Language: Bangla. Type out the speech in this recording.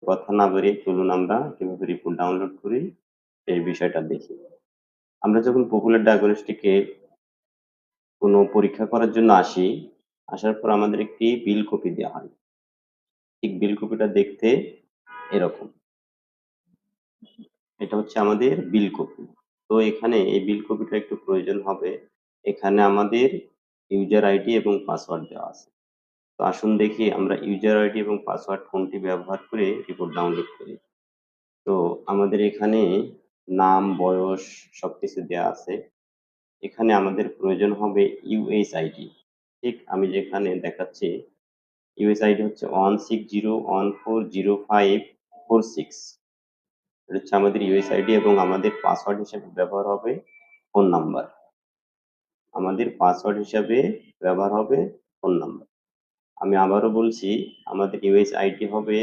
কথা না বাড়িয়ে চলুন আমরা কিভাবে রিপোর্ট ডাউনলোড করি এই বিষয়টা দেখি। আমরা যখন পপুলার ডায়াগনস্টিকে কোনো পরীক্ষা করার জন্য আসি, আসার পর আমাদের একটি বিল কপি দেওয়া হয়। ঠিক বিল কপিটা দেখতে এরকম। এটা হচ্ছে আমাদের বিল কপি। তো এখানে এই বিল কপিটা একটু প্রয়োজন হবে। এখানে আমাদের ইউজার আইডি এবং পাসওয়ার্ড দেওয়া আছে। তো আসুন দেখি আমরা ইউজার আইডি এবং পাসওয়ার্ড কোনটি ব্যবহার করে রিপোর্ট ডাউনলোড করি। তো আমাদের এখানে নাম, বয়স সবকিছু দেয়া আছে। এখানে আমাদের প্রয়োজন হবে ইউএসআইডি। ঠিক আমি যেখানে দেখাচ্ছি ইউএসআইডি হচ্ছে 160140546। এটা হচ্ছে আমাদের ইউএসআইডি এবং আমাদের পাসওয়ার্ড হিসেবে ব্যবহার হবে ফোন নাম্বার। আমাদের পাসওয়ার্ড হিসাবে ব্যবহার হবে ফোন নাম্বার। আমি আবারও বলছি আমাদের ইউএসআইডি হবে